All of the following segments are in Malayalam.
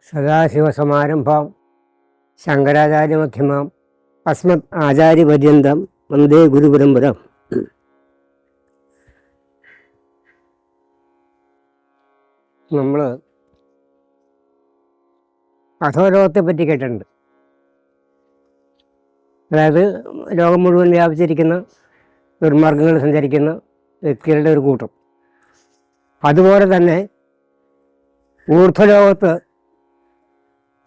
സദാശിവസമാരംഭാം ശങ്കരാചാര്യമധ്യമാം അസ്മത് ആചാര്യപര്യന്തം വന്ദേ ഗുരുപരമ്പരം. നമ്മൾ അധോലോകത്തെ പറ്റി കേട്ടിട്ടുണ്ട്. അതായത് ലോകം മുഴുവൻ വ്യാപിച്ചിരിക്കുന്ന ദുർമാർഗങ്ങളിൽ സഞ്ചരിക്കുന്ന വ്യക്തികളുടെ ഒരു കൂട്ടം. അതുപോലെ തന്നെ ഊർധ്വലോകത്ത്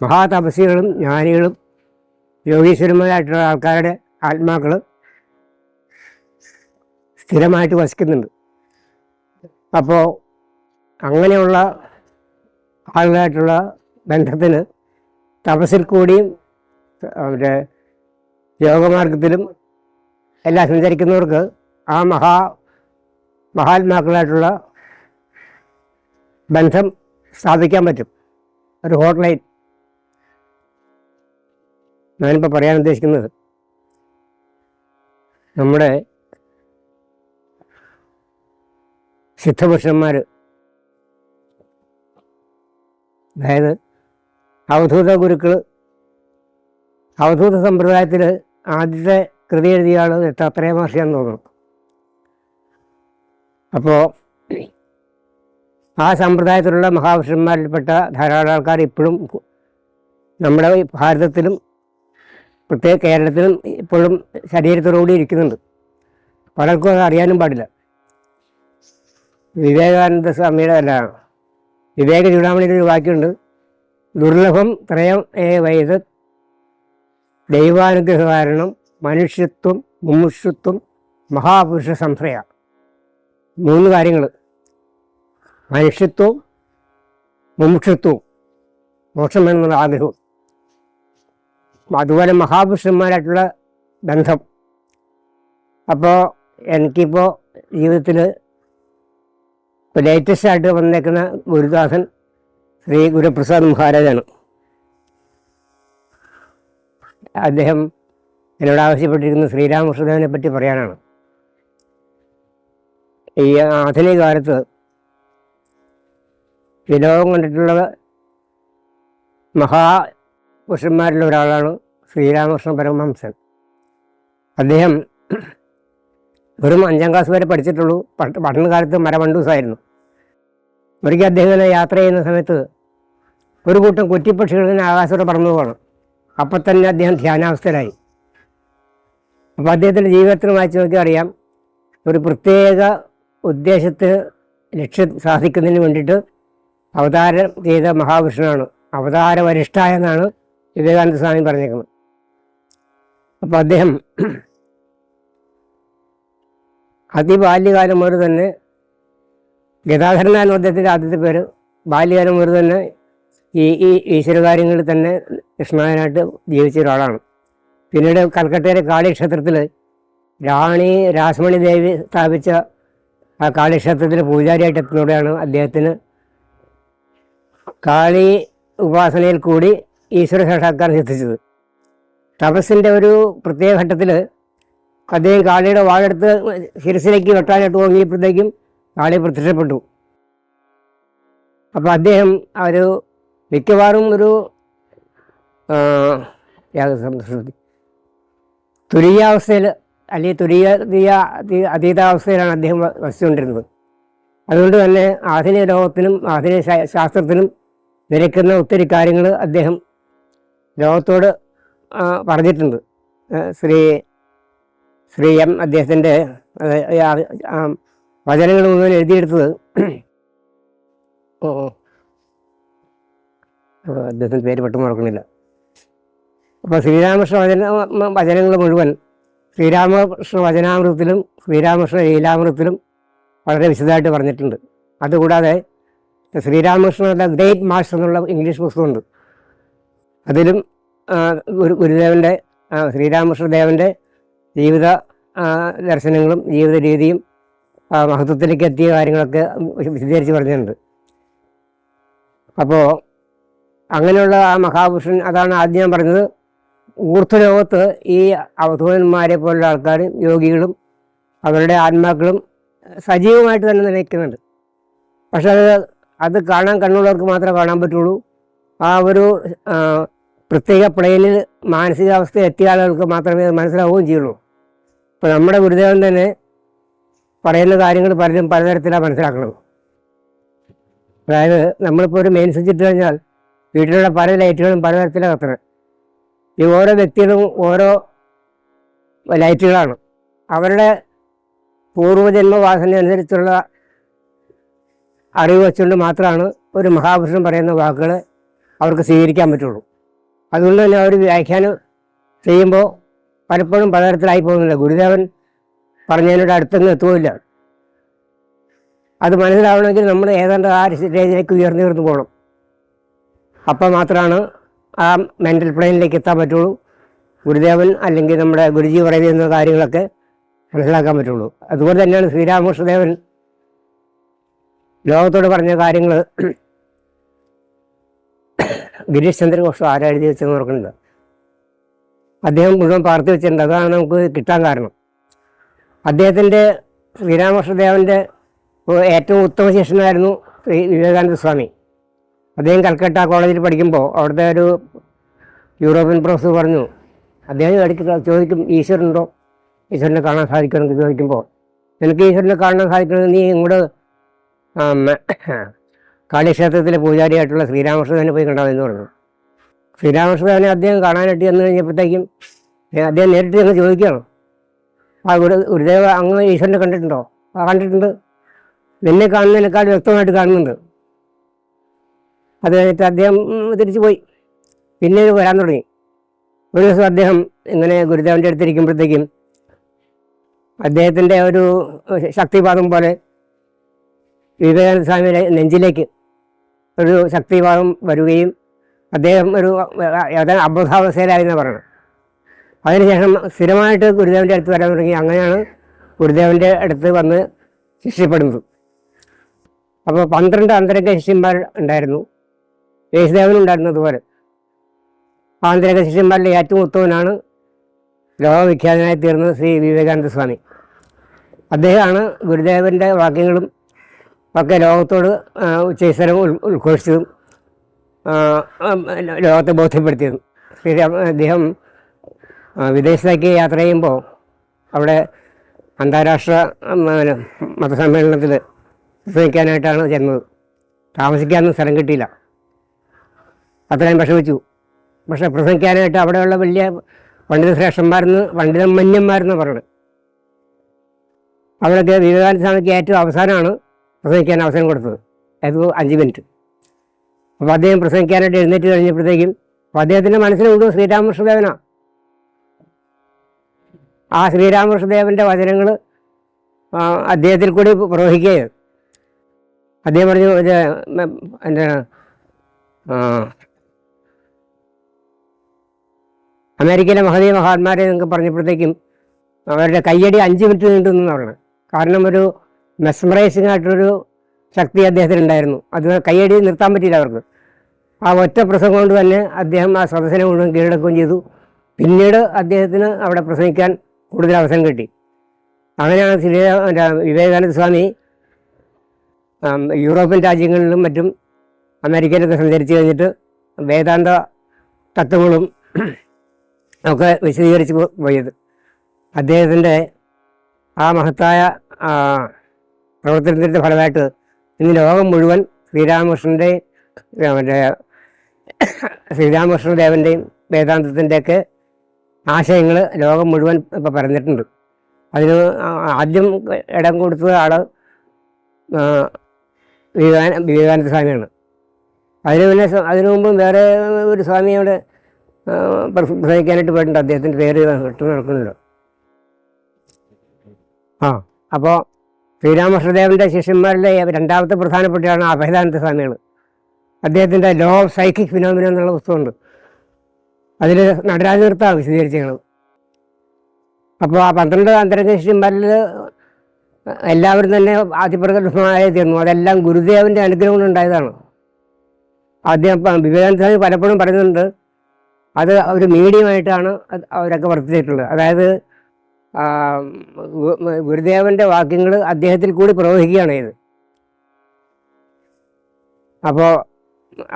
മഹാതപസ്വികളും ജ്ഞാനികളും യോഗീശ്വരന്മാരായിട്ടുള്ള ആൾക്കാരുടെ ആത്മാക്കൾ സ്ഥിരമായിട്ട് വസിക്കുന്നുണ്ട്. അപ്പോൾ അങ്ങനെയുള്ള ആളുകളായിട്ടുള്ള ബന്ധത്തിന് തപസ്സിൽ കൂടിയും അവരുടെ യോഗമാർഗത്തിലും എല്ലാം സഞ്ചരിക്കുന്നവർക്ക് ആ മഹാത്മാക്കളായിട്ടുള്ള ബന്ധം സ്ഥാപിക്കാൻ പറ്റും. ഒരു ഹോട്ട് ലൈൻ ഞാനിപ്പോൾ പറയാൻ ഉദ്ദേശിക്കുന്നത്, നമ്മുടെ സിദ്ധപുരുഷന്മാർ, അതായത് അവധൂത ഗുരുക്കൾ, അവധൂത സമ്പ്രദായത്തിൽ ആദ്യത്തെ കൃതി എഴുതിയ ആൾ ദത്താത്രേയ മഹർഷിയാണെന്ന് തോന്നുന്നു. അപ്പോൾ ആ സമ്പ്രദായത്തിലുള്ള മഹാപുരുഷന്മാരിൽപ്പെട്ട ധാരാളം ആൾക്കാർ ഇപ്പോഴും നമ്മുടെ ഭാരതത്തിലും പ്രത്യേക കേരളത്തിലും ഇപ്പോഴും ശരീരത്തോടുകൂടി ഇരിക്കുന്നുണ്ട്. പലർക്കും അത് അറിയാനും പാടില്ല. വിവേകാനന്ദ സ്വാമിയുടെ വിവേക ചൂടാമണിയിൽ ഒരു വാക്യമുണ്ട്, ദുർലഭം ത്രയം വൈദ ദൈവാനുഗ്രഹ കാരണം മനുഷ്യത്വം മുമുക്ഷുത്വം മഹാപുരുഷ സംശ്രയ. 3 കാര്യങ്ങൾ: മനുഷ്യത്വവും മുമുക്ഷുത്വവും, മോക്ഷം എന്നുള്ള ആഗ്രഹവും, അതുപോലെ മഹാപുരുഷന്മാരായിട്ടുള്ള ബന്ധം. അപ്പോൾ എനിക്കിപ്പോൾ ജീവിതത്തിൽ ലേറ്റസ്റ്റ് ആയിട്ട് വന്നേക്കുന്ന ഗുരുദാസൻ ശ്രീ ഗുരുപ്രസാദ് മഹാരാജാണ്. അദ്ദേഹം എന്നോട് ആവശ്യപ്പെട്ടിരിക്കുന്ന ശ്രീരാമകൃഷ്ണദേവനെ പറ്റി പറയാനാണ്. ഈ ആധുനിക കാലത്ത് ഈ ലോകം കണ്ടിട്ടുള്ള മഹാപുരുഷന്മാരിൽ ഒരാളാണ് ശ്രീരാമകൃഷ്ണ പരമഹംസൻ. അദ്ദേഹം വെറും 5ാം ക്ലാസ് വരെ പഠിച്ചിട്ടുള്ളൂ. പഠനകാലത്ത് മരമണ്ടൂസായിരുന്നു. ഒരിക്കൽ അദ്ദേഹം ഇങ്ങനെ യാത്ര ചെയ്യുന്ന സമയത്ത് ഒരു കൂട്ടം കുറ്റിപ്പക്ഷികൾ ഇങ്ങനെ ആകാശത്തോടെ പറന്നു പോകണം. അപ്പം തന്നെ അദ്ദേഹം ധ്യാനാവസ്ഥയിലായി. അപ്പോൾ അദ്ദേഹത്തിൻ്റെ ജീവിതത്തിന് വായിച്ചു നോക്കി അറിയാം, ഒരു പ്രത്യേക ഉദ്ദേശത്തിന് ലക്ഷ്യം സാധിക്കുന്നതിന് വേണ്ടിയിട്ട് അവതാരം ചെയ്ത മഹാപുരുഷനാണ്, അവതാര വരിഷ്ഠായ എന്നാണ് വിവേകാനന്ദ സ്വാമി പറഞ്ഞേക്കുന്നത്. അപ്പോൾ അദ്ദേഹം അതിബാല്യകാലം മുതൽ തന്നെ, ഗതാധരനാണ് അദ്ദേഹത്തിൻ്റെ ആദ്യത്തെ പേര്, ബാല്യകാലം മുതൽ തന്നെ ഈ ഈശ്വരകാര്യങ്ങളിൽ തന്നെ കൃഷ്ണനായിട്ട് ജീവിച്ച ഒരാളാണ്. പിന്നീട് കൽക്കട്ടയിലെ കാളിക്ഷേത്രത്തിൽ റാണി രാസ്മണി ദേവി സ്ഥാപിച്ച ആ കാളിക്ഷേത്രത്തിലെ പൂജാരിയായിട്ട് എത്തുന്നതോടെയാണ് അദ്ദേഹത്തിന് കാളി ഉപാസനയിൽ കൂടി ഈശ്വര സാക്ഷാത്കാരം സിദ്ധിച്ചത്. തപസ്സിൻ്റെ ഒരു പ്രത്യേക ഘട്ടത്തിൽ അദ്ദേഹം കാളിയുടെ വാളെടുത്ത് ശിരസിലേക്ക് വെട്ടാനായിട്ട് ഓങ്ങിയപ്പോഴത്തേക്കും കാളി പ്രത്യക്ഷപ്പെട്ടു. അപ്പോൾ അദ്ദേഹം ഒരു മിക്കവാറും ഒരു തുരീയാവസ്ഥയിൽ അല്ലെങ്കിൽ അതീതാവസ്ഥയിലാണ് അദ്ദേഹം വസിച്ചുകൊണ്ടിരുന്നത്. അതുകൊണ്ട് തന്നെ ആധുനിക ലോകത്തിനും ആധുനിക ശാസ്ത്രത്തിനും നിരക്കുന്ന ഒത്തിരി കാര്യങ്ങൾ അദ്ദേഹം ലോകത്തോട് പറഞ്ഞിട്ടുണ്ട്. ശ്രീ എം അദ്ദേഹത്തിൻ്റെ വചനങ്ങൾ മുഴുവൻ എഴുതിയെടുത്തത്, അദ്ദേഹത്തിൻ്റെ പേര് പെട്ടെന്ന് മറക്കുന്നില്ല. അപ്പോൾ ശ്രീരാമകൃഷ്ണ വചനങ്ങൾ മുഴുവൻ ശ്രീരാമകൃഷ്ണ വചനാമൃതത്തിലും ശ്രീരാമകൃഷ്ണ ലീലാമൃതത്തിലും വളരെ വിശദമായിട്ട് പറഞ്ഞിട്ടുണ്ട്. അതുകൂടാതെ ശ്രീരാമകൃഷ്ണ ഗ്രേറ്റ് മാസ്റ്റർ എന്നുള്ള ഇംഗ്ലീഷ് പുസ്തകമുണ്ട്. അതിലും ഗുരുദേവൻ്റെ ശ്രീരാമകൃഷ്ണദേവൻ്റെ ജീവിത ദർശനങ്ങളും ജീവിത രീതിയും മഹത്വത്തിലേക്ക് എത്തിയ കാര്യങ്ങളൊക്കെ വിശദീകരിച്ച് പറഞ്ഞിട്ടുണ്ട്. അപ്പോൾ അങ്ങനെയുള്ള ആ മഹാപുരുഷൻ, അതാണ് ആദ്യം ഞാൻ പറഞ്ഞത്, ഊർധ്വലോകത്ത് ഈ അവധൂതന്മാരെ പോലുള്ള ആൾക്കാരും യോഗികളും അവരുടെ ആത്മാക്കളും സജീവമായിട്ട് തന്നെ നിലയ്ക്കുന്നുണ്ട്. പക്ഷെ അത് കാണാൻ കണ്ണുള്ളവർക്ക് മാത്രമേ കാണാൻ പറ്റുള്ളൂ. ആ ഒരു പ്രത്യേക പ്ലെയിനിൽ മാനസികാവസ്ഥ എത്തിയ ആളുകൾക്ക് മാത്രമേ അത് മനസ്സിലാവുകയും ചെയ്യുള്ളൂ. ഇപ്പോൾ നമ്മുടെ ഗുരുദേവൻ തന്നെ പറയുന്ന കാര്യങ്ങൾ പലരും പലതരത്തിലാണ് മനസ്സിലാക്കുന്നത്. അതായത് നമ്മളിപ്പോൾ ഒരു മെയിൻ സ്വിച്ച് ഇട്ട് കഴിഞ്ഞാൽ വീട്ടിലുള്ള പല ലൈറ്റുകളും പലതരത്തിലാണ് കത്തുന്നത്. ഈ ഓരോ വ്യക്തികളും ഓരോ ലൈറ്റുകളാണ്. അവരുടെ പൂർവ്വജന്മവാസന അനുസരിച്ചുള്ള അറിവ് വെച്ചുകൊണ്ട് മാത്രമാണ് ഒരു മഹാപുരുഷൻ പറയുന്ന വാക്കുകൾ അവർക്ക് സ്വീകരിക്കാൻ പറ്റുള്ളൂ. അതുകൊണ്ട് തന്നെ അവർ വ്യാഖ്യാനം ചെയ്യുമ്പോൾ പലപ്പോഴും പലതരത്തിലായി പോകുന്നില്ല. ഗുരുദേവൻ പറഞ്ഞതിനോട് അടുത്തൊന്നും എത്തുകയില്ല. അത് മനസ്സിലാവണമെങ്കിൽ നമ്മൾ ഏതാണ്ട് ആ സ്റ്റേജിലേക്ക് ഉയർന്നു പോകണം. അപ്പോൾ മാത്രമാണ് ആ മെൻ്റൽ പ്ലെയിനിലേക്ക് എത്താൻ പറ്റുള്ളൂ. ഗുരുദേവൻ അല്ലെങ്കിൽ നമ്മുടെ ഗുരുജി പറയുന്ന കാര്യങ്ങളൊക്കെ മനസ്സിലാക്കാൻ പറ്റുള്ളൂ. അതുപോലെ തന്നെയാണ് ശ്രീരാമകൃഷ്ണദേവൻ ലോകത്തോട് പറഞ്ഞ കാര്യങ്ങൾ ഗിരീഷ് ചന്ദ്ര ഘോഷ് ആരാ എഴുതി വെച്ചെന്ന് ഓർക്കുന്നുണ്ട്. അദ്ദേഹം മുഴുവൻ പാർത്തി വെച്ചിട്ടുണ്ട്. അതാണ് നമുക്ക് കിട്ടാൻ കാരണം. അദ്ദേഹത്തിൻ്റെ ശ്രീരാമകൃഷ്ണദേവൻ്റെ ഏറ്റവും ഉത്തമ ശിഷ്യനായിരുന്നു ശ്രീ വിവേകാനന്ദ സ്വാമി. അദ്ദേഹം കൽക്കട്ട കോളേജിൽ പഠിക്കുമ്പോൾ അവിടുത്തെ ഒരു യൂറോപ്യൻ പ്രൊഫസർ പറഞ്ഞു, അദ്ദേഹം ഇടയ്ക്ക് ചോദിക്കും, ഈശ്വരനുണ്ടോ, ഈശ്വരനെ കാണാൻ സാധിക്കുമെന്നൊക്കെ ചോദിക്കുമ്പോൾ, എനിക്ക് ഈശ്വരനെ കാണാൻ സാധിക്കണമെങ്കിൽ നീ ഇങ്ങോട്ട് കാളിക്ഷേത്രത്തിലെ പൂജാരിയായിട്ടുള്ള ശ്രീരാമകൃഷ്ണനെ പോയി കണ്ടാമെന്ന് പറഞ്ഞു. ശ്രീരാമകൃഷ്ണനെ അദ്ദേഹം കാണാനായിട്ട് ചെന്ന് കഴിഞ്ഞപ്പോഴത്തേക്കും അദ്ദേഹം നേരിട്ട് ചെന്ന് ചോദിക്കുകയാണ്, ആ ഗുരുദേവ അങ്ങ് ഈശ്വരനെ കണ്ടിട്ടുണ്ടോ? ആ കണ്ടിട്ടുണ്ട്, നിന്നെ കാണുന്നതിനേക്കാൾ വ്യക്തമായിട്ട് കാണുന്നുണ്ട്. അത് കഴിഞ്ഞിട്ട് അദ്ദേഹം തിരിച്ചു പോയി. പിന്നീട് വരാൻ തുടങ്ങി. ഒരു ദിവസം അദ്ദേഹം ഇങ്ങനെ ഗുരുദേവൻ്റെ അടുത്തിരിക്കുമ്പോഴത്തേക്കും അദ്ദേഹത്തിൻ്റെ ഒരു ശക്തിപാതം പോലെ വിവേകാനന്ദ സ്വാമിയുടെ നെഞ്ചിലേക്ക് ഒരു ശക്തിപാതം വരികയും അദ്ദേഹം ഒരു അബോധാവസ്ഥയിലായിരുന്നു പറയുന്നത്. അതിനുശേഷം സ്ഥിരമായിട്ട് ഗുരുദേവൻ്റെ അടുത്ത് വരാൻ തുടങ്ങി. അങ്ങനെയാണ് ഗുരുദേവൻ്റെ അടുത്ത് വന്ന് ശിഷ്യപ്പെടുന്നത്. അപ്പോൾ 12 അന്തരംഗ ശിഷ്യന്മാർ ഉണ്ടായിരുന്നു. യേശുദേവനുണ്ടായിരുന്നു. അതുപോലെ ആന്തരിക ശിഷ്യന്മാരിലെ ഏറ്റവും ഉത്തമനാണ് ലോകവിഖ്യാതനായി തീർന്നത് ശ്രീ വിവേകാനന്ദ സ്വാമി. അദ്ദേഹമാണ് ഗുരുദേവൻ്റെ വാക്യങ്ങളും ഒക്കെ ലോകത്തോട് ഉച്ചൈസ്വരം ഉദ്ഘോഷിച്ചതും ലോകത്തെ ബോധ്യപ്പെടുത്തിയതും. അദ്ദേഹം വിദേശത്തേക്ക് യാത്ര ചെയ്യുമ്പോൾ അവിടെ അന്താരാഷ്ട്ര മതസമ്മേളനത്തിൽ പ്രസംഗിക്കാനായിട്ടാണ് ചെന്നത്. താമസിക്കാനൊന്നും സ്ഥലം കിട്ടിയില്ല. അത്രയും വിഷമിച്ചു. പക്ഷെ പ്രസംഗിക്കാനായിട്ട് അവിടെയുള്ള വലിയ പണ്ഡിത ശ്രേഷ്ഠന്മാരെന്ന് പണ്ഡിതമന്യന്മാരെന്ന് പറയുന്നത്. അവിടെയൊക്കെ വിവേകാനന്ദ സ്വാമിക്ക് ഏറ്റവും അവസാനമാണ് പ്രസംഗിക്കാൻ അവസരം കൊടുത്തത്. അത് 5 മിനിറ്റ്. അപ്പോൾ അദ്ദേഹം പ്രസംഗിക്കാനായിട്ട് എഴുന്നേറ്റ് കഴിഞ്ഞപ്പോഴത്തേക്കും അദ്ദേഹത്തിൻ്റെ മനസ്സിലുണ്ട് ശ്രീരാമകൃഷ്ണദേവനാണ്. ആ ശ്രീരാമകൃഷ്ണദേവൻ്റെ വചനങ്ങൾ അദ്ദേഹത്തിൽ കൂടി പ്രവഹിക്കുകയാണ്. അദ്ദേഹം പറഞ്ഞു, എൻ്റെ അമേരിക്കയിലെ മഹനീയ മഹാന്മാരെ എന്നൊക്കെ പറഞ്ഞപ്പോഴത്തേക്കും അവരുടെ കയ്യടി 5 മിനിറ്റ് നീണ്ടുനിന്ന് പറയുന്നത്. കാരണം ഒരു മെസ്മറൈസിങ് ആയിട്ടൊരു ശക്തി അദ്ദേഹത്തിനുണ്ടായിരുന്നു. അത് കയ്യടി നിർത്താൻ പറ്റിയില്ല അവർക്ക്. ആ ഒറ്റ പ്രസംഗം കൊണ്ട് തന്നെ അദ്ദേഹം ആ സദസ്സിനെ മുഴുവൻ കീഴടക്കുകയും ചെയ്തു. പിന്നീട് അദ്ദേഹത്തിന് അവിടെ പ്രസംഗിക്കാൻ കൂടുതൽ അവസരം കിട്ടി. അങ്ങനെയാണ് വിവേകാനന്ദ സ്വാമി യൂറോപ്യൻ രാജ്യങ്ങളിലും മറ്റും അമേരിക്കയിലൊക്കെ സഞ്ചരിച്ച് കഴിഞ്ഞിട്ട് വേദാന്ത തത്വങ്ങളും ഒക്കെ വിശദീകരിച്ച് പോയത്. അദ്ദേഹത്തിൻ്റെ ആ മഹത്തായ പ്രവർത്തനത്തിൻ്റെ ഫലമായിട്ട് ഇന്ന് ലോകം മുഴുവൻ ശ്രീരാമകൃഷ്ണദേവൻ്റെയും വേദാന്തത്തിൻ്റെയൊക്കെ ആശയങ്ങൾ ലോകം മുഴുവൻ ഇപ്പോൾ പറഞ്ഞിട്ടുണ്ട്. അതിന് ആദ്യം ഇടം കൊടുത്ത ആൾ വിവേകാനന്ദ സ്വാമിയാണ്. അതിനു മുമ്പ് വേറെ ഒരു സ്വാമി അവിടെ പ്രസംഗിക്കാനായിട്ട് പോയിട്ടുണ്ട്. അദ്ദേഹത്തിൻ്റെ പേര് കിട്ടുന്ന നടക്കുന്നുണ്ടോ? അപ്പോൾ ശ്രീരാമകൃഷ്ണദേവൻ്റെ ശിഷ്യന്മാരിലെ രണ്ടാമത്തെ പ്രധാനപ്പെട്ടാണ് അഭേദാനന്ദ സ്വാമികൾ. അദ്ദേഹത്തിൻ്റെ ലോ ഓഫ് സൈക്കിക് ഫിനോമിന എന്നുള്ള പുസ്തകമുണ്ട്. അതിൽ നടരാജ നൃത്തമാണ് വിശദീകരിച്ചിരിക്കുന്നത്. അപ്പോൾ ആ 12 അന്തരംഗ ശിഷ്യന്മാരിൽ എല്ലാവരും തന്നെ അതിപ്രഗത്ഭമായി തീർന്നു. അതെല്ലാം ഗുരുദേവൻ്റെ അനുഗ്രഹം കൊണ്ടുണ്ടായതാണ്. അദ്ദേഹം വിവേകാനന്ദ സ്വാമി പലപ്പോഴും പറയുന്നുണ്ട്, അത് ഒരു മീഡിയമായിട്ടാണ് അവരൊക്കെ വർത്തിച്ചിട്ടുള്ളത്. അതായത് ഗുരുദേവൻ്റെ വാക്യങ്ങൾ അദ്ദേഹത്തിൽ കൂടി പ്രവഹിക്കുകയാണ് ഇത്. അപ്പോൾ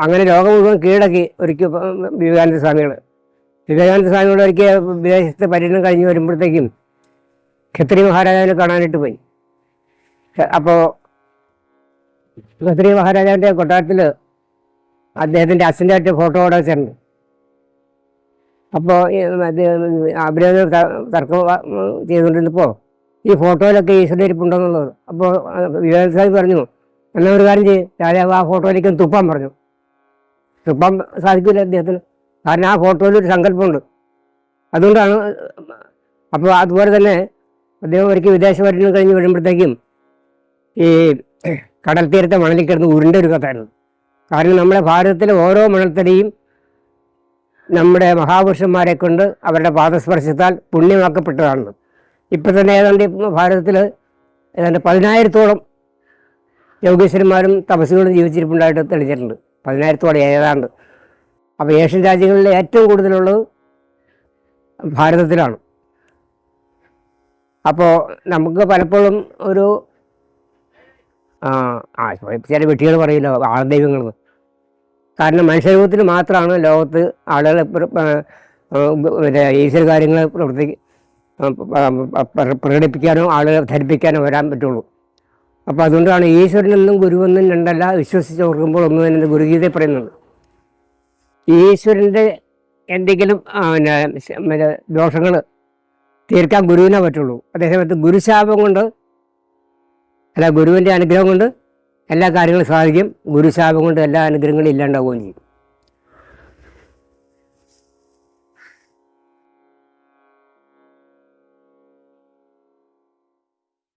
അങ്ങനെ ലോകം മുഴുവൻ കീഴടക്കി ഒരിക്കൽ വിവേകാനന്ദ സ്വാമികൾ ഒരിക്കൽ വിദേശത്ത് പര്യടനം കഴിഞ്ഞ് വരുമ്പോഴത്തേക്കും ഖത്രി മഹാരാജാവിനെ കാണാനായിട്ട് പോയി. അപ്പോൾ ഖത്രി മഹാരാജാവിൻ്റെ കൊട്ടാരത്തിൽ അദ്ദേഹത്തിൻ്റെ അച്ഛൻ്റെ ഫോട്ടോ അവിടെ വെച്ചിട്ടുണ്ട്. അപ്പോൾ അഭിനന്ദ തർക്കം ചെയ്തുകൊണ്ടിരുന്നപ്പോൾ ഈ ഫോട്ടോയിലൊക്കെ ഈശ്വരനിരിപ്പുണ്ടോ എന്നുള്ളത്. അപ്പോൾ വിവേകാനന്ദ സ്വാമി പറഞ്ഞു, എന്നാൽ ഒരു കാര്യം ചെയ്യും, രാജാവ് ആ ഫോട്ടോയിലേക്ക് തുപ്പാൻ പറഞ്ഞു. തുപ്പാൻ സാധിക്കില്ല അദ്ദേഹത്തിന്, കാരണം ആ ഫോട്ടോയിലൊരു സങ്കല്പമുണ്ട്. അതുകൊണ്ടാണ്. അപ്പോൾ അതുപോലെ തന്നെ അദ്ദേഹം ഒരിക്കൽ വിദേശ പര്യടനം കഴിഞ്ഞ് വരുമ്പോഴത്തേക്കും ഈ കടൽ തീരത്തെ മണലിൽ കിടന്ന് ഉരുണ്ട ഒരു കഥയായിരുന്നു. കാരണം നമ്മുടെ ഭാരതത്തിലെ ഓരോ മണൽത്തടിയും നമ്മുടെ മഹാപുരുഷന്മാരെ കൊണ്ട് അവരുടെ പാദസ്പർശത്താൽ പുണ്യമാക്കപ്പെട്ടതാണ്. ഇപ്പം തന്നെ ഏതാണ്ട് ഭാരതത്തിൽ ഏതാണ്ട് 10,000-ഓളം യോഗീശ്വരന്മാരും തപസ്സുകളും ജീവിച്ചിരിപ്പുണ്ടായിട്ട് തെളിഞ്ഞിട്ടുണ്ട്. 10,000-ഓളം ഏതാണ്ട്. അപ്പോൾ ഏഷ്യൻ രാജ്യങ്ങളിൽ ഏറ്റവും കൂടുതലുള്ളത് ഭാരതത്തിലാണ്. അപ്പോൾ നമുക്ക് പലപ്പോഴും ഒരു ചില വെട്ടികൾ പറയില്ല ആൾദൈവങ്ങളെന്ന്. കാരണം മനുഷ്യരൂപത്തിൽ മാത്രമാണ് ലോകത്ത് ആളുകളെ ഈശ്വര കാര്യങ്ങൾ പ്രകടിപ്പിക്കാനോ ആളുകളെ ധരിപ്പിക്കാനോ വരാൻ പറ്റുള്ളൂ. അപ്പോൾ അതുകൊണ്ടാണ് ഈശ്വരനെന്നും ഗുരുവെന്നും രണ്ടല്ല വിശ്വസിച്ച് ഓർക്കുമ്പോൾ ഒന്ന് തന്നെ ഗുരുഗീതയിൽ പറയുന്നുണ്ട്. ഈശ്വരൻ്റെ എന്തെങ്കിലും ദോഷങ്ങൾ തീർക്കാൻ ഗുരുവിനെ പറ്റുള്ളൂ. അതേസമയത്ത് ഗുരുശാപം കൊണ്ട് ഗുരുവിൻ്റെ അനുഗ്രഹം കൊണ്ട് എല്ലാ കാര്യങ്ങളും സാധിക്കും. ഗുരുശാപം കൊണ്ട് എല്ലാ അനുഗ്രഹങ്ങളും ഇല്ലാണ്ടാവുകയും ചെയ്യും.